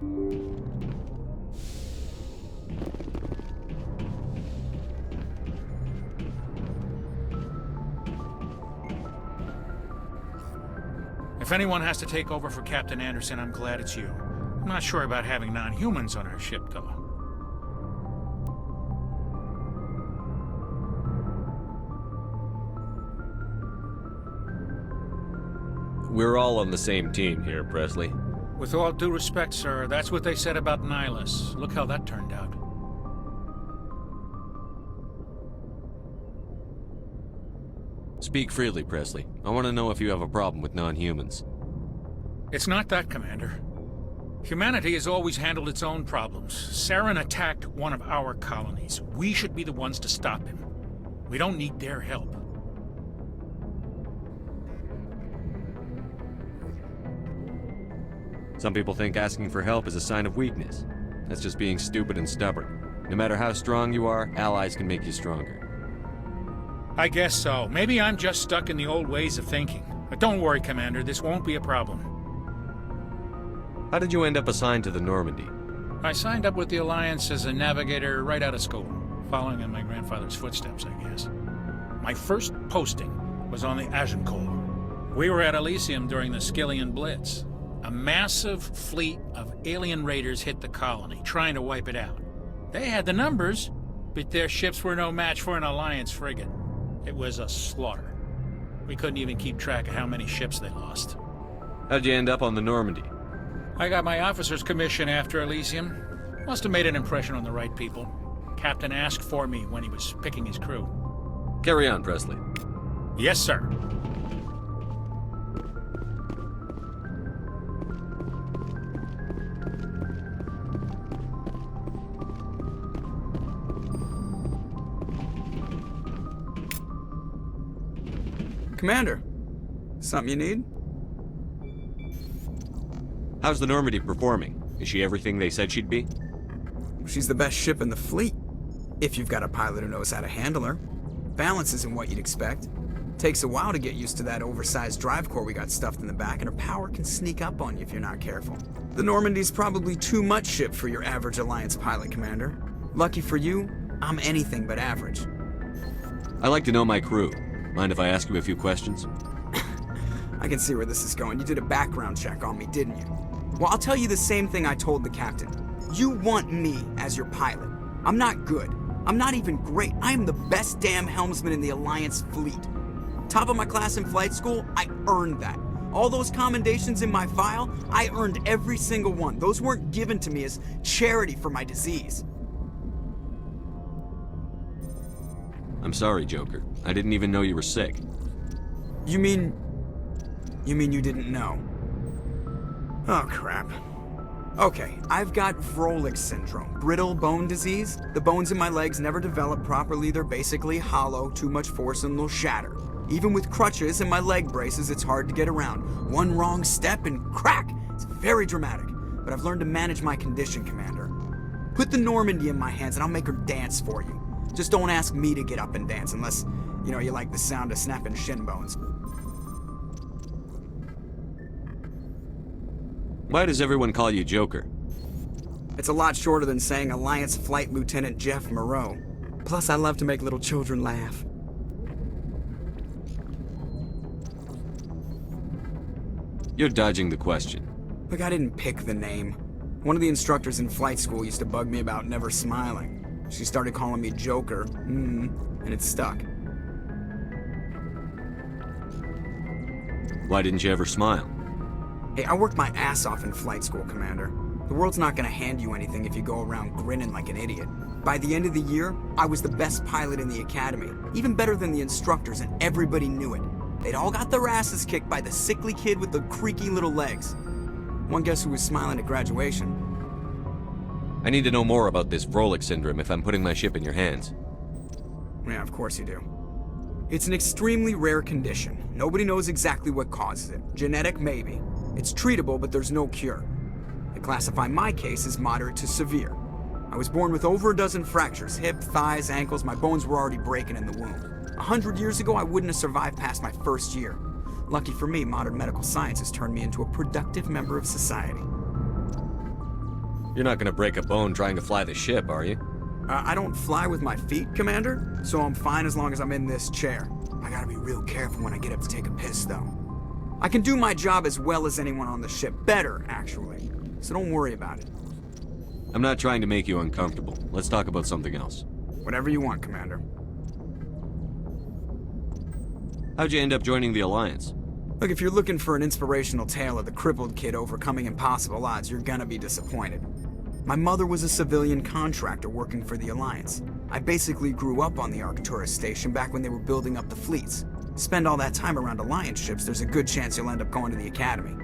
If anyone has to take over for Captain Anderson, I'm glad it's you. I'm not sure about having non-humans on our ship, though. We're all on the same team here, Presley. With all due respect, sir, that's what they said about Nihilus. Look how that turned out. Speak freely, Presley. I want to know if you have a problem with non-humans. It's not that, Commander. Humanity has always handled its own problems. Saren attacked one of our colonies. We should be the ones to stop him. We don't need their help. Some people think asking for help is a sign of weakness. That's just being stupid and stubborn. No matter how strong you are, allies can make you stronger. I guess so. Maybe I'm just stuck in the old ways of thinking. But don't worry, Commander, this won't be a problem. How did you end up assigned to the Normandy? I signed up with the Alliance as a navigator right out of school, following in my grandfather's footsteps, I guess. My first posting was on the Agincourt. We were at Elysium during the Skillian Blitz. A massive fleet of alien raiders hit the colony, trying to wipe it out. They had the numbers, but their ships were no match for an Alliance frigate. It was a slaughter. We couldn't even keep track of how many ships they lost. How'd you end up on the Normandy? I got my officer's commission after Elysium. Must have made an impression on the right people. Captain asked for me when he was picking his crew. Carry on, Presley. Yes, sir. Commander, something you need? How's the Normandy performing? Is she everything they said she'd be? She's the best ship in the fleet, if you've got a pilot who knows how to handle her. Balance isn't what you'd expect. Takes a while to get used to that oversized drive core we got stuffed in the back, and her power can sneak up on you if you're not careful. The Normandy's probably too much ship for your average Alliance pilot, Commander. Lucky for you, I'm anything but average. I like to know my crew. Mind if I ask you a few questions? I can see where this is going. You did a background check on me, didn't you? Well, I'll tell you the same thing I told the captain. You want me as your pilot. I'm not good. I'm not even great. I am the best damn helmsman in the Alliance fleet. Top of my class in flight school, I earned that. All those commendations in my file, I earned every single one. Those weren't given to me as charity for my disease. I'm sorry, Joker. I didn't even know you were sick. You mean you didn't know? Oh, crap. Okay, I've got Vrolik syndrome, brittle bone disease. The bones in my legs never develop properly. They're basically hollow, too much force and they'll shatter. Even with crutches and my leg braces, it's hard to get around. One wrong step and crack! It's very dramatic, but I've learned to manage my condition, Commander. Put the Normandy in my hands and I'll make her dance for you. Just don't ask me to get up and dance unless, you like the sound of snapping shin bones. Why does everyone call you Joker? It's a lot shorter than saying Alliance Flight Lieutenant Jeff Moreau. Plus, I love to make little children laugh. You're dodging the question. Look, I didn't pick the name. One of the instructors in flight school used to bug me about never smiling. She started calling me Joker, and it stuck. Why didn't you ever smile? Hey, I worked my ass off in flight school, Commander. The world's not gonna hand you anything if you go around grinning like an idiot. By the end of the year, I was the best pilot in the academy, even better than the instructors, and everybody knew it. They'd all got their asses kicked by the sickly kid with the creaky little legs. One guess who was smiling at graduation? I need to know more about this Vrolik syndrome if I'm putting my ship in your hands. Yeah, of course you do. It's an extremely rare condition. Nobody knows exactly what causes it. Genetic, maybe. It's treatable, but there's no cure. They classify my case as moderate to severe. I was born with over a dozen fractures, hip, thighs, ankles. My bones were already breaking in the womb. 100 years ago, I wouldn't have survived past my first year. Lucky for me, modern medical science has turned me into a productive member of society. You're not gonna break a bone trying to fly the ship, are you? I don't fly with my feet, Commander, so I'm fine as long as I'm in this chair. I gotta be real careful when I get up to take a piss, though. I can do my job as well as anyone on the ship. Better, actually. So don't worry about it. I'm not trying to make you uncomfortable. Let's talk about something else. Whatever you want, Commander. How'd you end up joining the Alliance? Look, if you're looking for an inspirational tale of the crippled kid overcoming impossible odds, you're gonna be disappointed. My mother was a civilian contractor working for the Alliance. I basically grew up on the Arcturus station back when they were building up the fleets. Spend all that time around Alliance ships, there's a good chance you'll end up going to the Academy.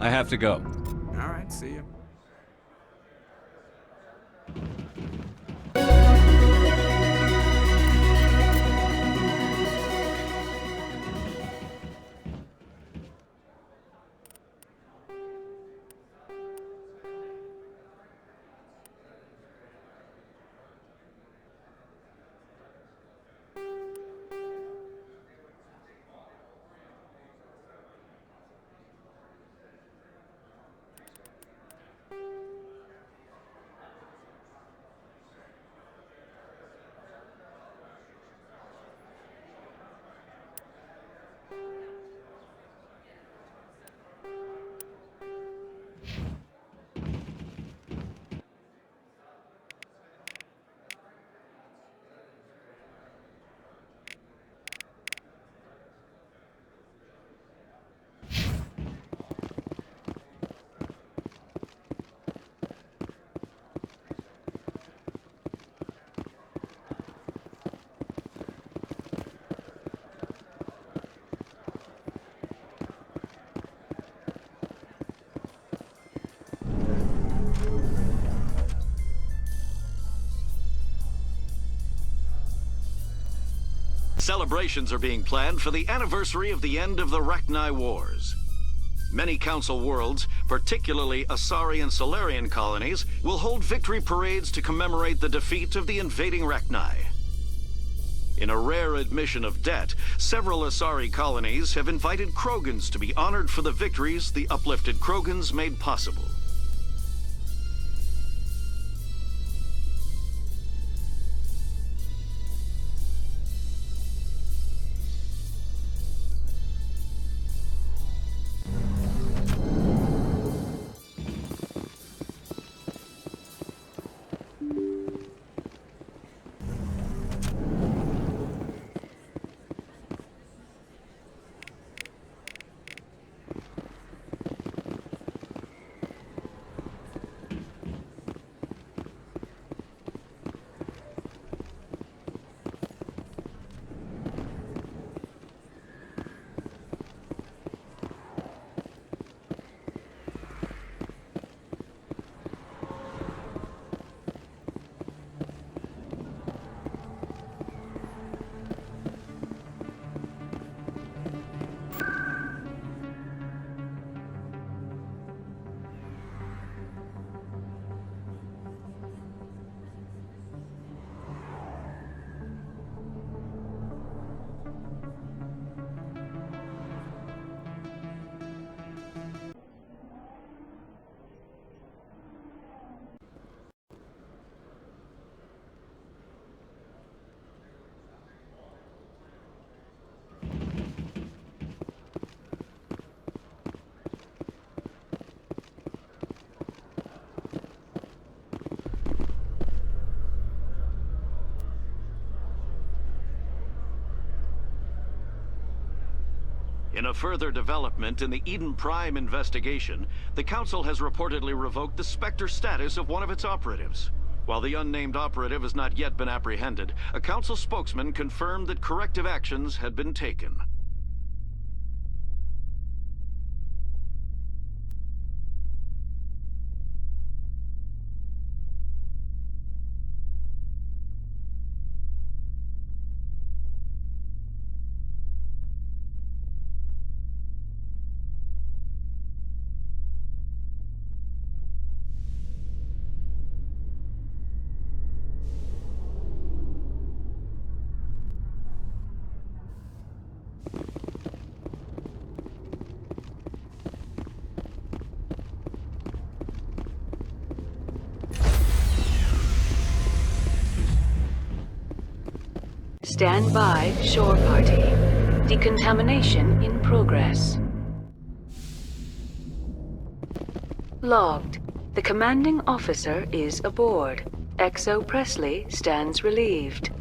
I have to go. Alright, see you. Celebrations are being planned for the anniversary of the end of the Rachni Wars. Many Council worlds, particularly Asari and Solarian colonies, will hold victory parades to commemorate the defeat of the invading Rachni. In a rare admission of debt, several Asari colonies have invited Krogans to be honored for the victories the uplifted Krogans made possible. In a further development in the Eden Prime investigation, the Council has reportedly revoked the Spectre status of one of its operatives. While the unnamed operative has not yet been apprehended, a Council spokesman confirmed that corrective actions had been taken. Stand by, shore party. Decontamination in progress. Logged. The commanding officer is aboard. XO Presley stands relieved.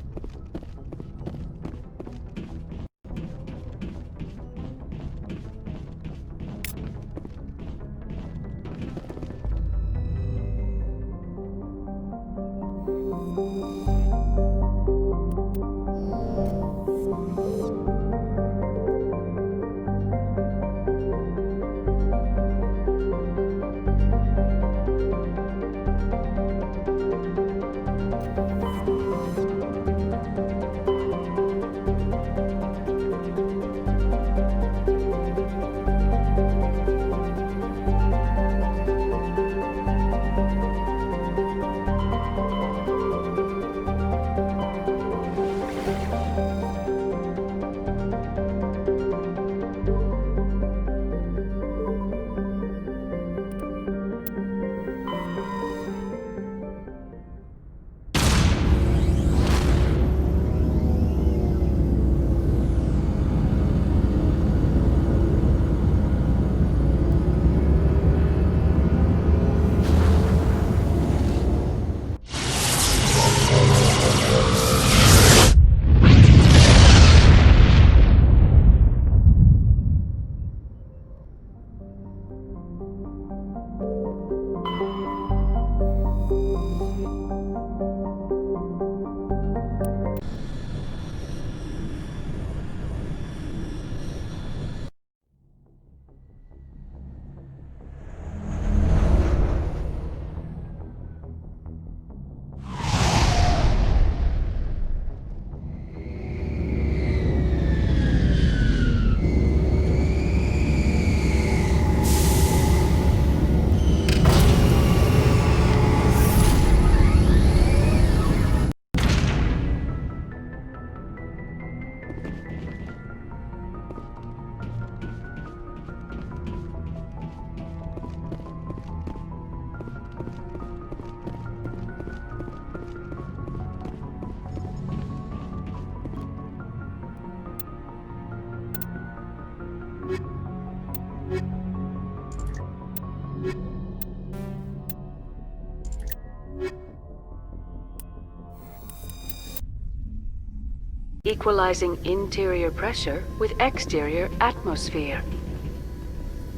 Equalizing interior pressure with exterior atmosphere.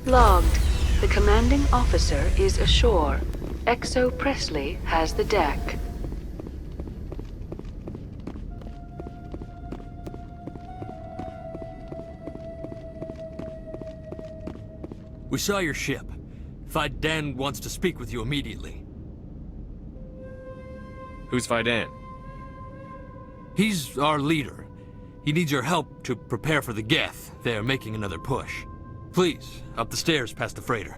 Logged. The commanding officer is ashore. XO Presley has the deck. We saw your ship. Fidan wants to speak with you immediately. Who's Fidan? He's our leader. He needs your help to prepare for the Geth. They're making another push. Please, up the stairs past the freighter.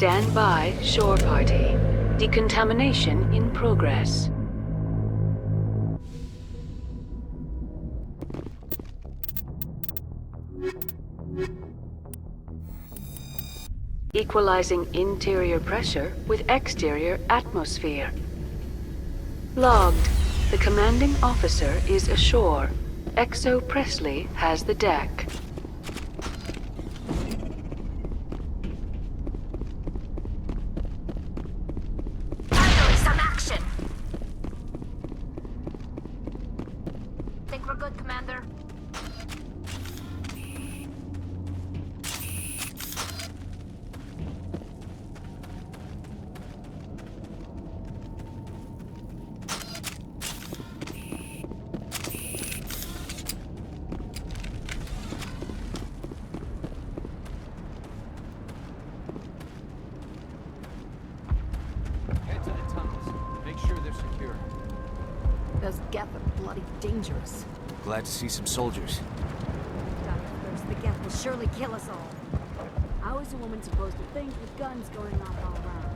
Stand by, shore party. Decontamination in progress. Equalizing interior pressure with exterior atmosphere. Logged. The commanding officer is ashore. Exo Presley has the deck. Finally, some action! Think we're good, Commander? Head to the tunnels. Make sure they're secure. Those Geth are bloody dangerous. Glad to see some soldiers. First, the Geth will surely kill us all. How is a woman supposed to think with guns going off all around?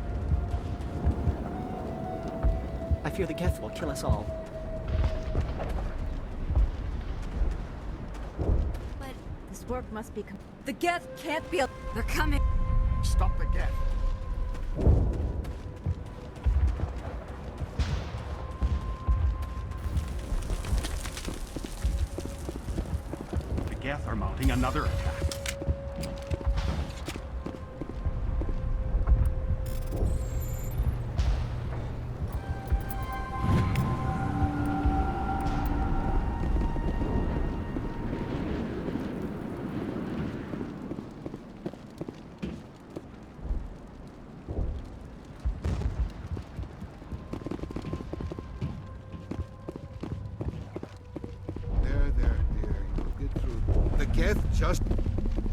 I fear the Geth will kill us all. But this work must be the Geth can't be they're coming. Stop the Geth. The Geth are mounting another attack. There, dear. You'll get through. The Geth just...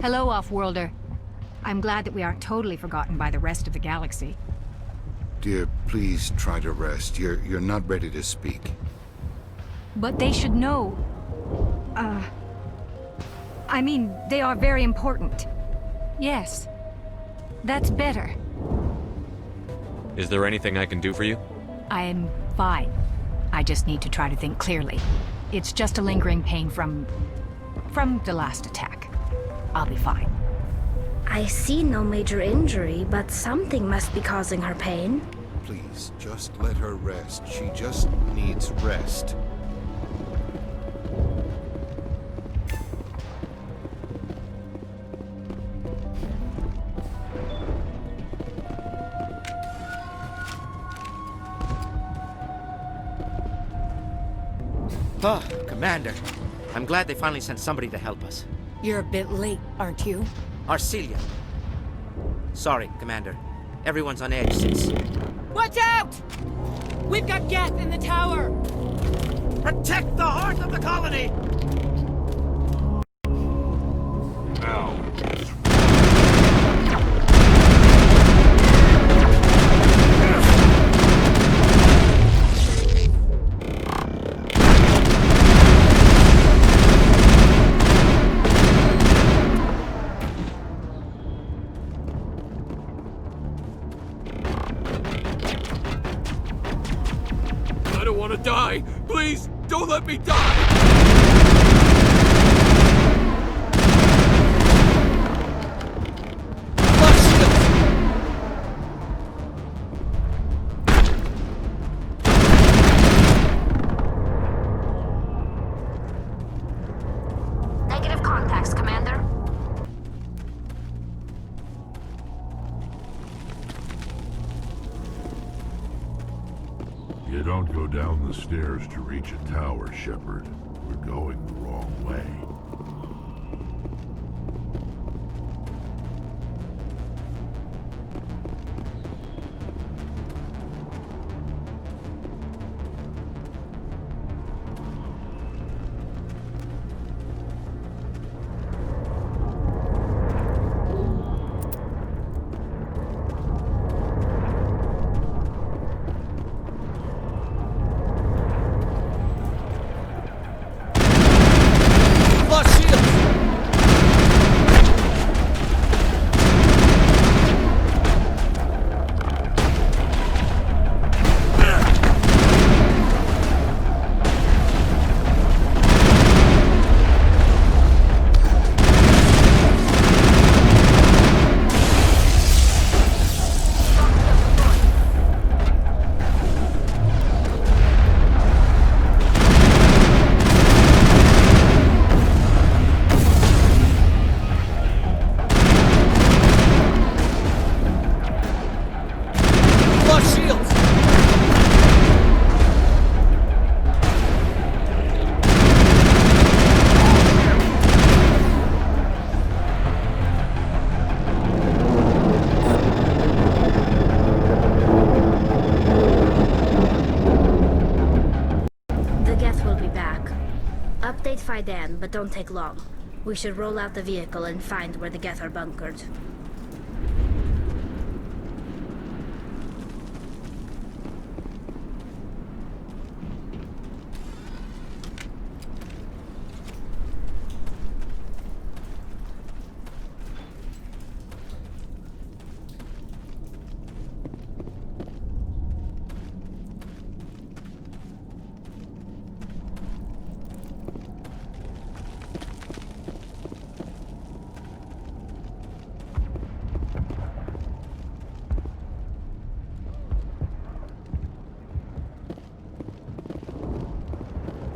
Hello, Off-Worlder. I'm glad that we aren't totally forgotten by the rest of the galaxy. Dear, please try to rest. You're not ready to speak. But they should know. I mean, they are very important. Yes. That's better. Is there anything I can do for you? I'm fine. I just need to try to think clearly. It's just a lingering pain from the last attack. I'll be fine. I see no major injury, but something must be causing her pain. Please, just let her rest. She just needs rest. Oh, Commander. I'm glad they finally sent somebody to help us. You're a bit late, aren't you? Arcelia. Sorry, Commander. Everyone's on edge since... Watch out! We've got Geth in the tower! Protect the heart of the colony! I don't want to die! Please, don't let me die! Negative contacts, Commander. You don't go down the stairs to reach a tower, Shepard. We're going the wrong way. notify Dan, but don't take long. We should roll out the vehicle and find where the Geth are bunkered.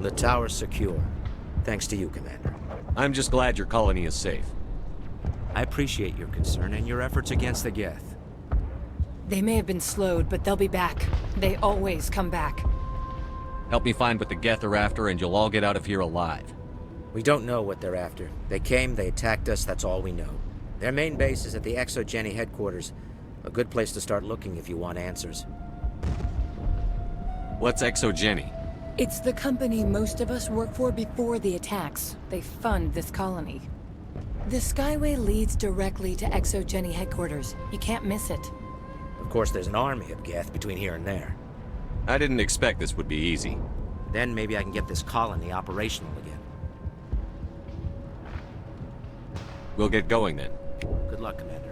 The tower's secure. Thanks to you, Commander. I'm just glad your colony is safe. I appreciate your concern and your efforts against the Geth. They may have been slowed, but they'll be back. They always come back. Help me find what the Geth are after, and you'll all get out of here alive. We don't know what they're after. They came, they attacked us, that's all we know. Their main base is at the ExoGeni headquarters. A good place to start looking if you want answers. What's ExoGeni? It's the company most of us work for before the attacks. They fund this colony. The Skyway leads directly to ExoGeni headquarters. You can't miss it. Of course, there's an army of Geth between here and there. I didn't expect this would be easy. Then maybe I can get this colony operational again. We'll get going then. Good luck, Commander.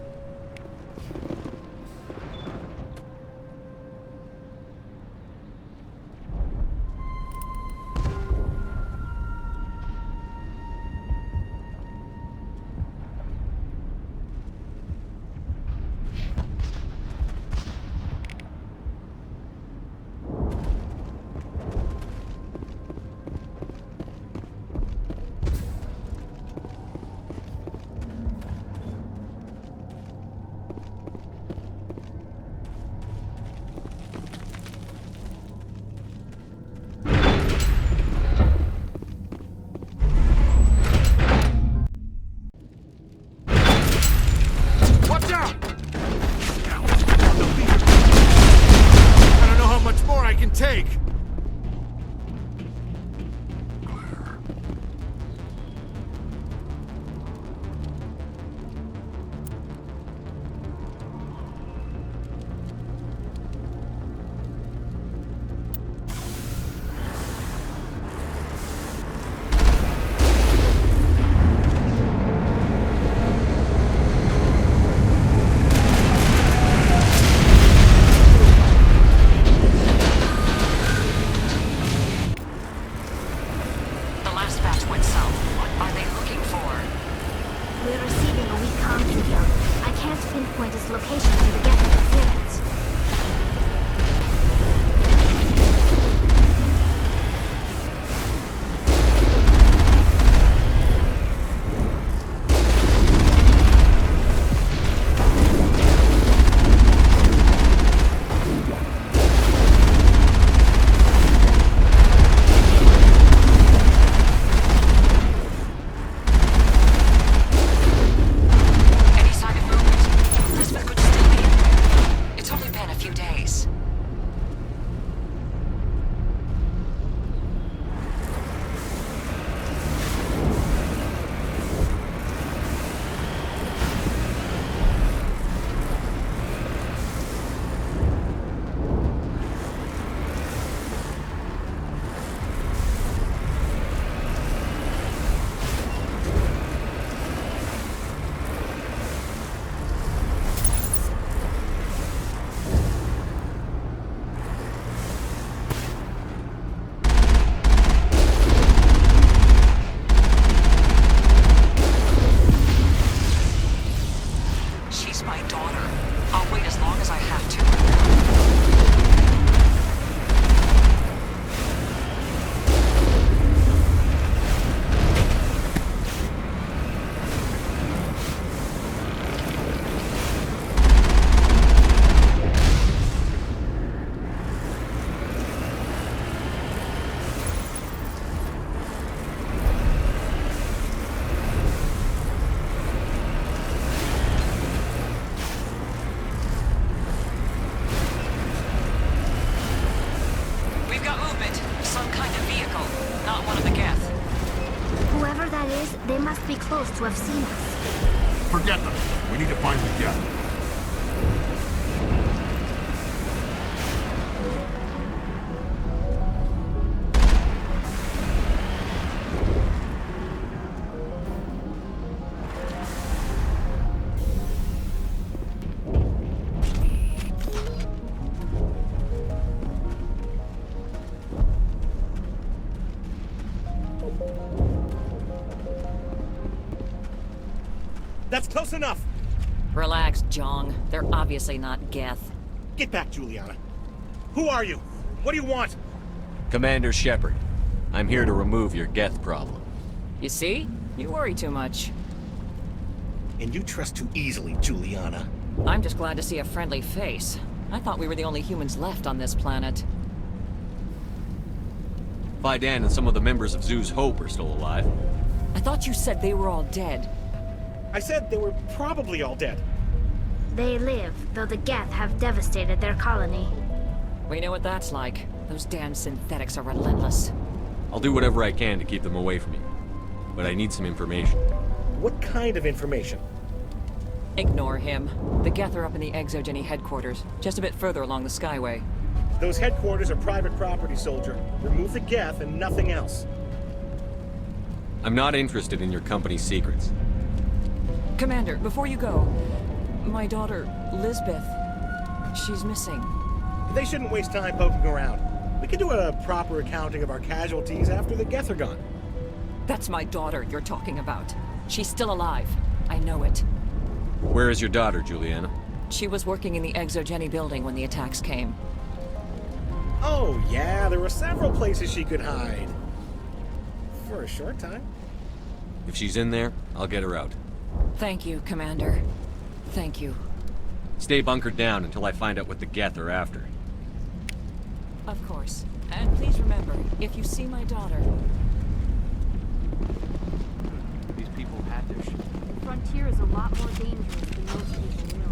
Take! be close to have seen us. Forget them. We need to find the geth. That's close enough! Relax, Jong. They're obviously not Geth. Get back, Juliana. Who are you? What do you want? Commander Shepard, I'm here to remove your geth problem. You see? You worry too much. And you trust too easily, Juliana. I'm just glad to see a friendly face. I thought we were the only humans left on this planet. Fidan and some of the members of Zoo's Hope are still alive. I thought you said they were all dead. I said they were probably all dead. They live, though the Geth have devastated their colony. We know what that's like. Those damn synthetics are relentless. I'll do whatever I can to keep them away from you. But I need some information. What kind of information? Ignore him. The Geth are up in the Exogeny headquarters, just a bit further along the Skyway. Those headquarters are private property, soldier. Remove the Geth and nothing else. I'm not interested in your company's secrets. Commander, before you go, my daughter, Lisbeth, she's missing. They shouldn't waste time poking around. We can do a proper accounting of our casualties after the Geth are gone. That's my daughter you're talking about. She's still alive. I know it. Where is your daughter, Juliana? She was working in the Exogeny building when the attacks came. Oh, yeah, there were several places she could hide. For a short time. If she's in there, I'll get her out. Thank you, Commander. Thank you. Stay bunkered down until I find out what the Geth are after. Of course. And please remember, if you see my daughter... These people had their shit. The frontier is a lot more dangerous than most people realize.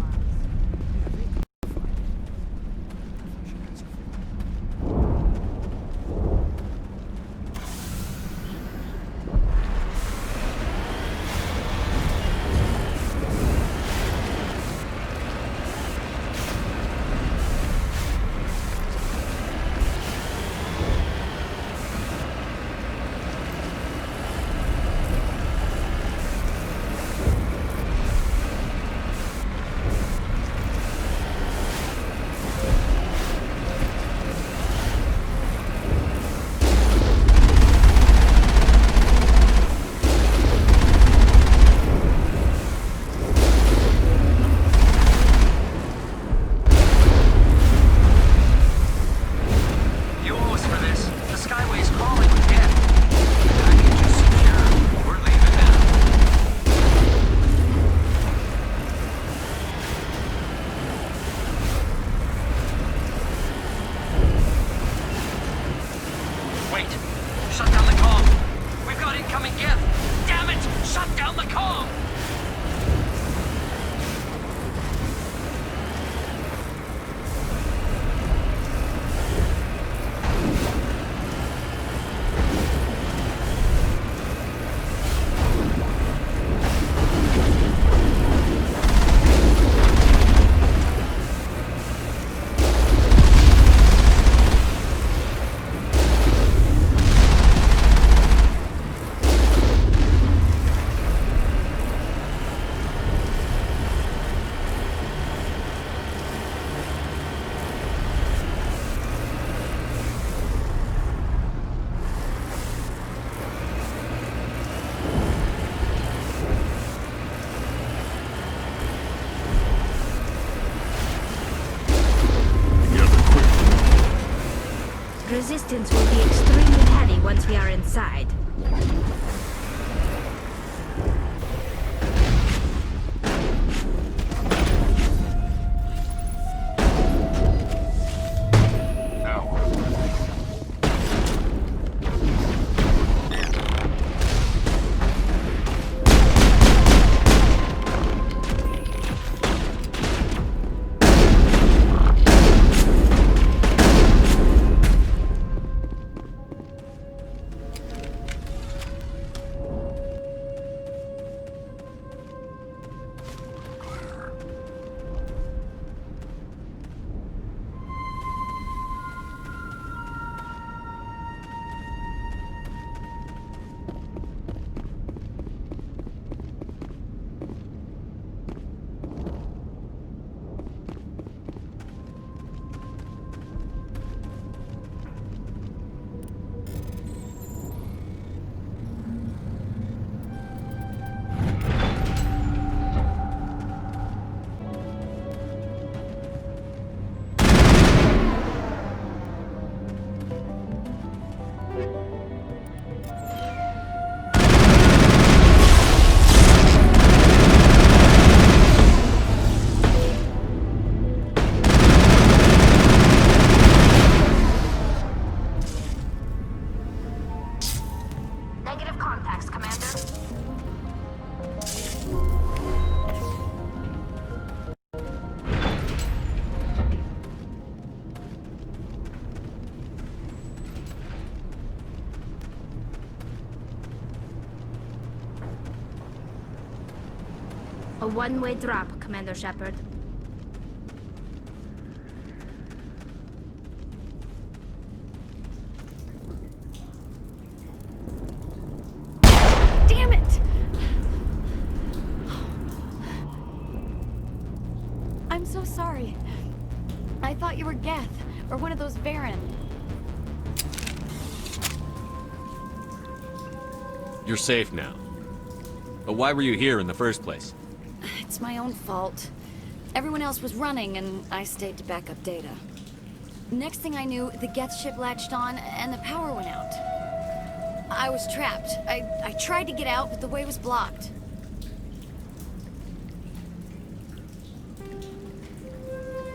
Resistance will be extremely heavy once we are inside. A one-way drop, Commander Shepard. Damn it! I'm so sorry. I thought you were Geth, or one of those Baron. You're safe now. But why were you here in the first place? It's my own fault. Everyone else was running, and I stayed to back up data. Next thing I knew, the Geth ship latched on, and the power went out. I was trapped. I tried to get out, but the way was blocked.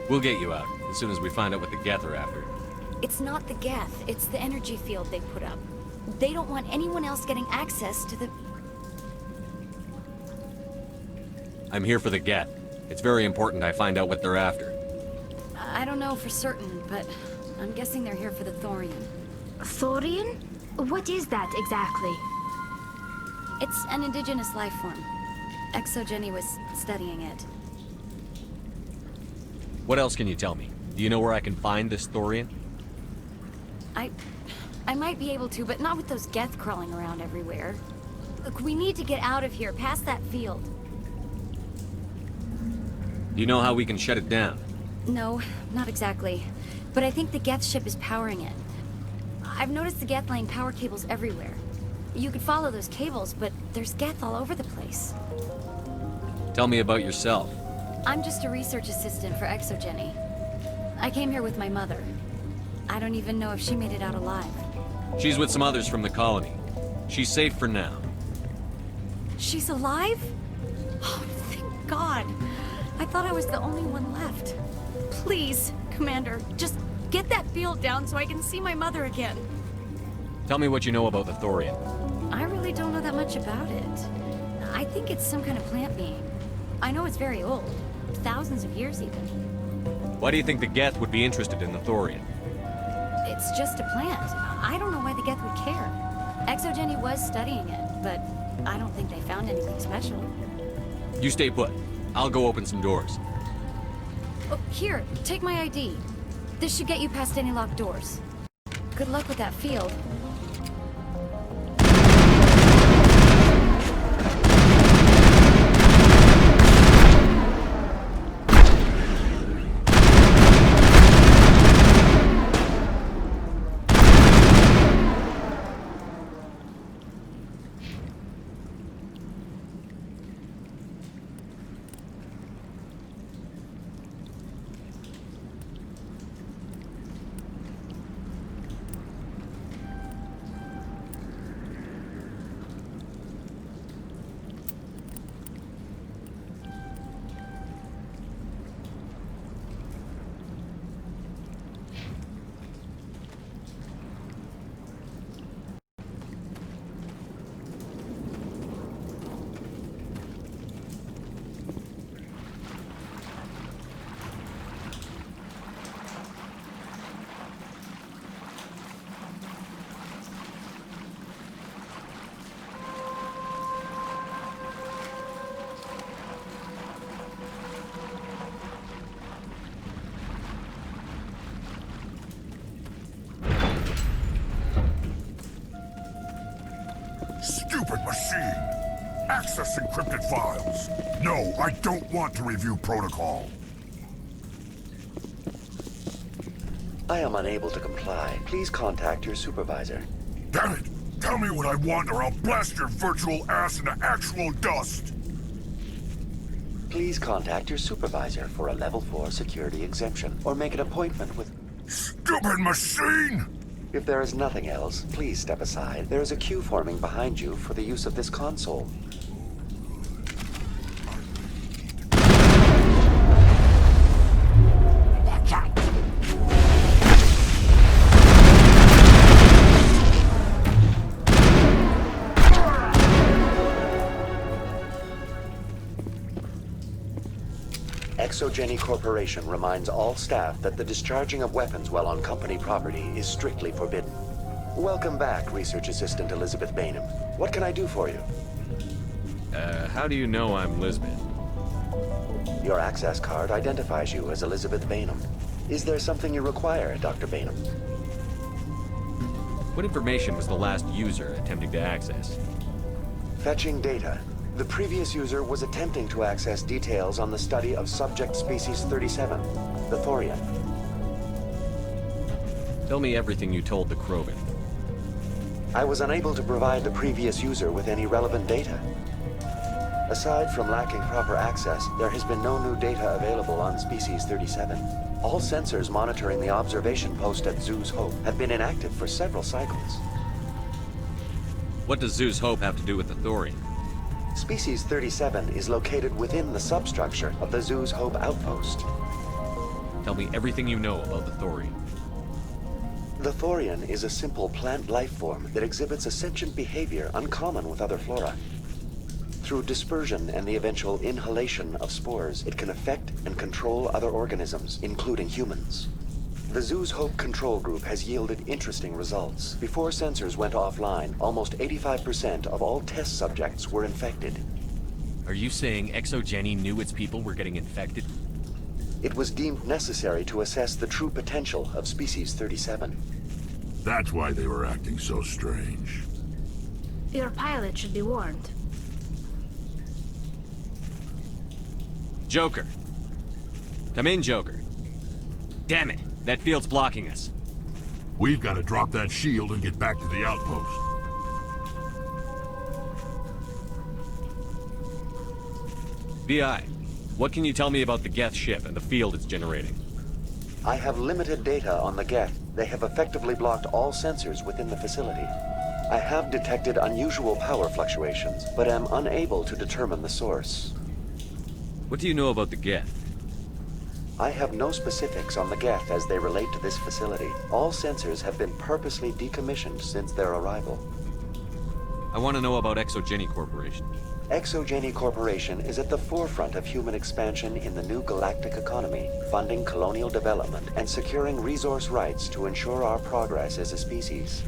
We'll get you out, as soon as we find out what the Geth are after. It's not the Geth, it's the energy field they put up. They don't want anyone else getting access to the... I'm here for the Geth. It's very important I find out what they're after. I don't know for certain, but I'm guessing they're here for the Thorian. Thorian? What is that exactly? It's an indigenous life form. Exogeny was studying it. What else can you tell me? Do you know where I can find this Thorian? I might be able to, but not with those Geth crawling around everywhere. Look, we need to get out of here, past that field. Do you know how we can shut it down? No, not exactly. But I think the Geth ship is powering it. I've noticed the Geth laying power cables everywhere. You could follow those cables, but there's Geth all over the place. Tell me about yourself. I'm just a research assistant for Exogeny. I came here with my mother. I don't even know if she made it out alive. She's with some others from the colony. She's safe for now. She's alive? Oh, thank God. I thought I was the only one left. Please, Commander, just get that field down so I can see my mother again. Tell me what you know about the Thorian. I really don't know that much about it. I think it's some kind of plant being. I know it's very old. Thousands of years even. Why do you think the Geth would be interested in the Thorian? It's just a plant. I don't know why the Geth would care. Exogeny was studying it, but I don't think they found anything special. You stay put. I'll go open some doors. Oh, here, take my ID. This should get you past any locked doors. Good luck with that field. Stupid machine! Access encrypted files! No, I don't want to review protocol. I am unable to comply. Please contact your supervisor. Damn it! Tell me what I want or I'll blast your virtual ass into actual dust! Please contact your supervisor for a level 4 security exemption, or make an appointment with... Stupid machine! If there is nothing else, please step aside. There is a queue forming behind you for the use of this console. Watch out! Exogeny Corporation reminds all staff that the discharging of weapons while on company property is strictly forbidden. Welcome back, Research Assistant Elizabeth Bainham. What can I do for you? How do you know I'm Lisbeth? Your access card identifies you as Elizabeth Bainham. Is there something you require, Dr. Bainham? What information was the last user attempting to access? Fetching data. The previous user was attempting to access details on the study of subject species 37, the Thorian. Tell me everything you told the Krogan. I was unable to provide the previous user with any relevant data. Aside from lacking proper access, there has been no new data available on Species 37. All sensors monitoring the observation post at Zoo's Hope have been inactive for several cycles. What does Zoo's Hope have to do with the Thorian? Species 37 is located within the substructure of the Zoo's Hope outpost. Tell me everything you know about the Thorian. The Thorian is a simple plant life form that exhibits a sentient behavior uncommon with other flora. Through dispersion and the eventual inhalation of spores, it can affect and control other organisms, including humans. The Zoo's Hope control group has yielded interesting results. Before sensors went offline, almost 85% of all test subjects were infected. Are you saying ExoGeni knew its people were getting infected? It was deemed necessary to assess the true potential of Species 37. That's why they were acting so strange. Your pilot should be warned. Joker. Come in, Joker. Damn it, that field's blocking us. We've got to drop that shield and get back to the outpost. VI, what can you tell me about the Geth ship and the field it's generating? I have limited data on the Geth. They have effectively blocked all sensors within the facility. I have detected unusual power fluctuations, but am unable to determine the source. What do you know about the Geth? I have no specifics on the Geth as they relate to this facility. All sensors have been purposely decommissioned since their arrival. I want to know about ExoGeni Corporation. ExoGeni Corporation is at the forefront of human expansion in the new galactic economy, funding colonial development and securing resource rights to ensure our progress as a species.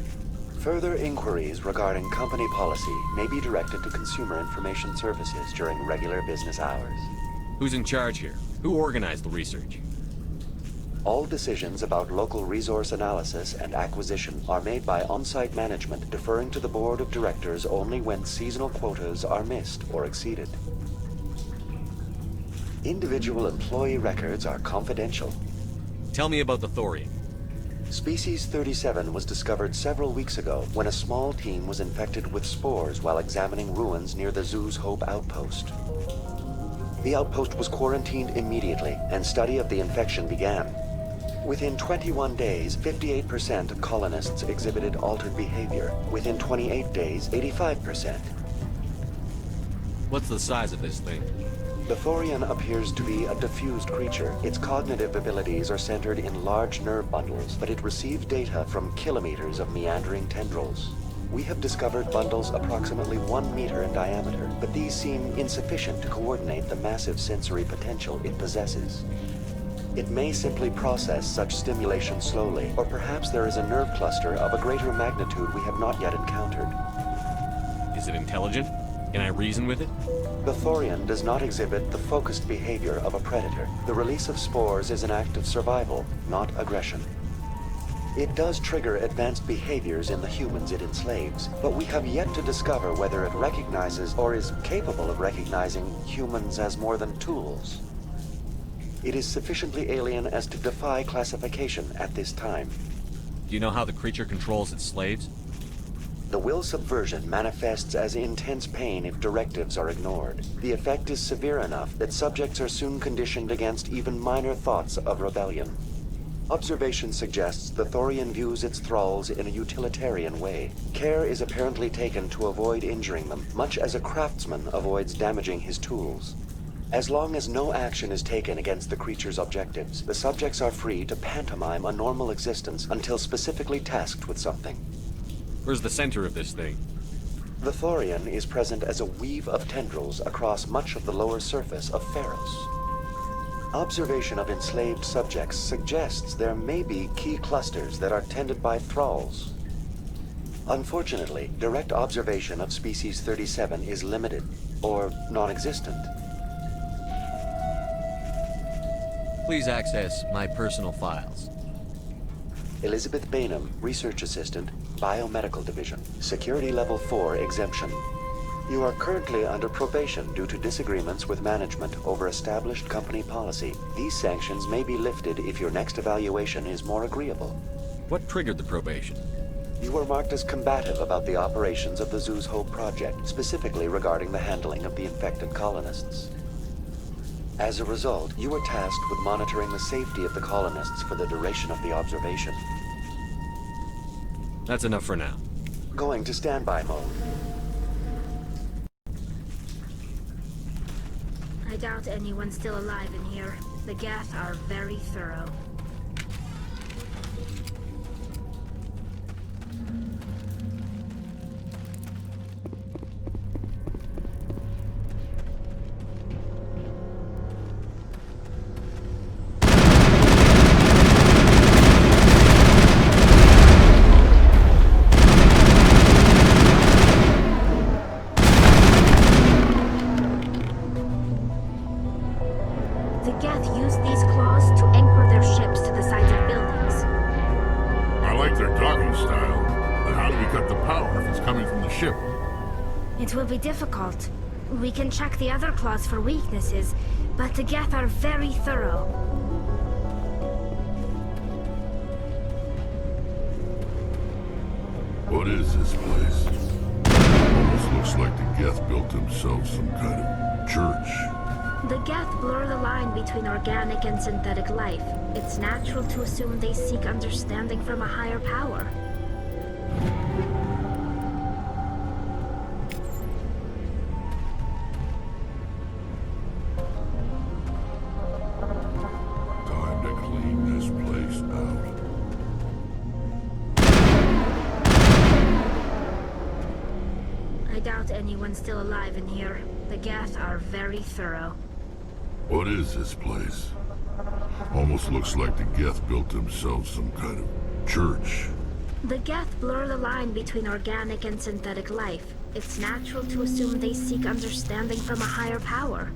Further inquiries regarding company policy may be directed to Consumer Information Services during regular business hours. Who's in charge here? Who organized the research? All decisions about local resource analysis and acquisition are made by on-site management, deferring to the board of directors only when seasonal quotas are missed or exceeded. Individual employee records are confidential. Tell me about the Thorian. Species 37 was discovered several weeks ago when a small team was infected with spores while examining ruins near the Zoo's Hope outpost. The outpost was quarantined immediately, and study of the infection began. Within 21 days, 58% of colonists exhibited altered behavior. Within 28 days, 85%. What's the size of this thing? The Thorian appears to be a diffused creature. Its cognitive abilities are centered in large nerve bundles, but it receives data from kilometers of meandering tendrils. We have discovered bundles approximately 1 meter in diameter, but these seem insufficient to coordinate the massive sensory potential it possesses. It may simply process such stimulation slowly, or perhaps there is a nerve cluster of a greater magnitude we have not yet encountered. Is it intelligent? Can I reason with it? The Thorian does not exhibit the focused behavior of a predator. The release of spores is an act of survival, not aggression. It does trigger advanced behaviors in the humans it enslaves, but we have yet to discover whether it recognizes or is capable of recognizing humans as more than tools. It is sufficiently alien as to defy classification at this time. Do you know how the creature controls its slaves? The will subversion manifests as intense pain if directives are ignored. The effect is severe enough that subjects are soon conditioned against even minor thoughts of rebellion. Observation suggests the Thorian views its thralls in a utilitarian way. Care is apparently taken to avoid injuring them, much as a craftsman avoids damaging his tools. As long as no action is taken against the creature's objectives, the subjects are free to pantomime a normal existence until specifically tasked with something. Where's the center of this thing? The Thorian is present as a weave of tendrils across much of the lower surface of Feros. Observation of enslaved subjects suggests there may be key clusters that are tended by thralls. Unfortunately, direct observation of Species 37 is limited, or non-existent. please access my personal files? Elizabeth Bainham, Research Assistant, Biomedical Division. Security Level 4 exemption. You are currently under probation due to disagreements with management over established company policy. These sanctions may be lifted if your next evaluation is more agreeable. What triggered the probation? You were marked as combative about the operations of the Zoo's Hope project, specifically regarding the handling of the infected colonists. As a result, you were tasked with monitoring the safety of the colonists for the duration of the observation. That's enough for now. Going to standby mode. I doubt anyone's still alive in here. The Geth are very thorough. It will be difficult. We can check the other claws for weaknesses, but the Geth are very thorough. What is this place? Almost looks like the Geth built themselves some kind of church. The Geth blur the line between organic and synthetic life. It's natural to assume they seek understanding from a higher power. Anyone's still alive in here. The Geth are very thorough. What is this place? Almost looks like the Geth built themselves some kind of church. The Geth blur the line between organic and synthetic life. It's natural to assume they seek understanding from a higher power.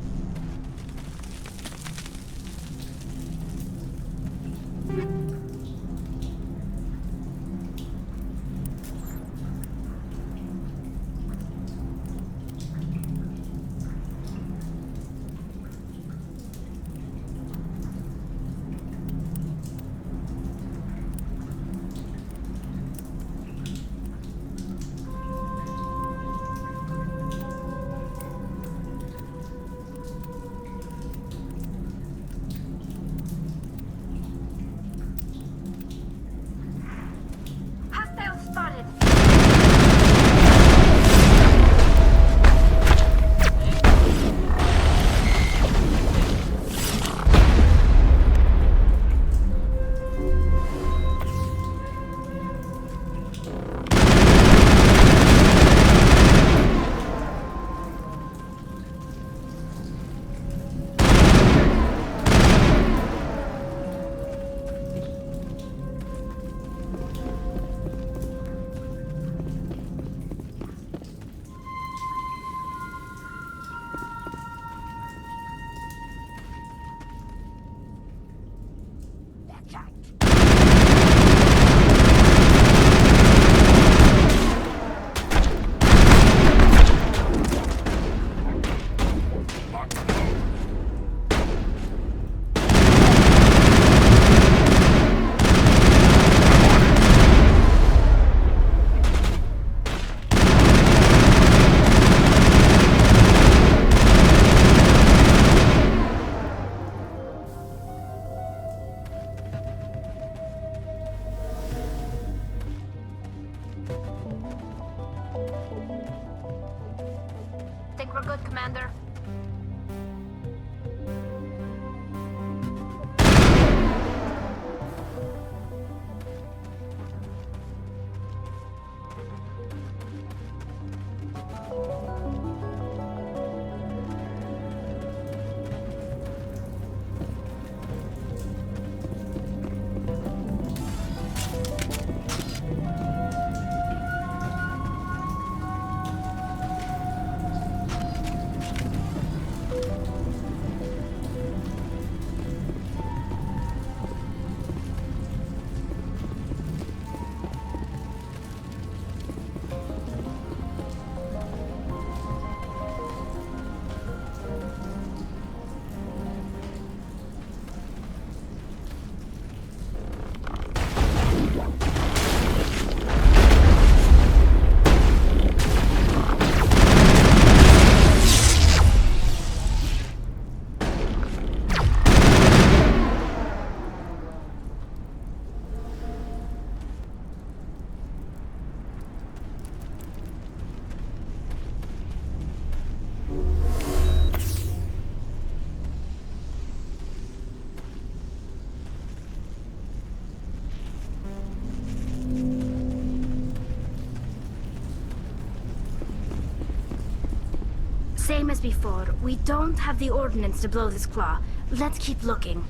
same as before. We don't have the ordnance to blow this claw. Let's keep looking.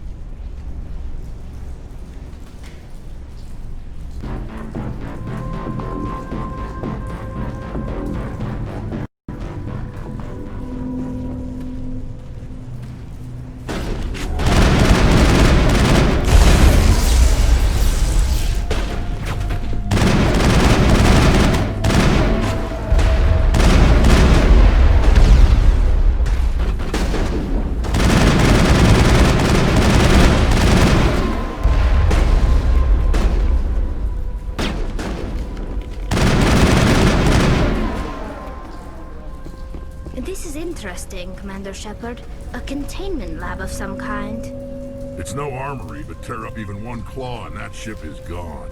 This is interesting, Commander Shepard. A containment lab of some kind. It's no armory, but tear up even one claw and that ship is gone.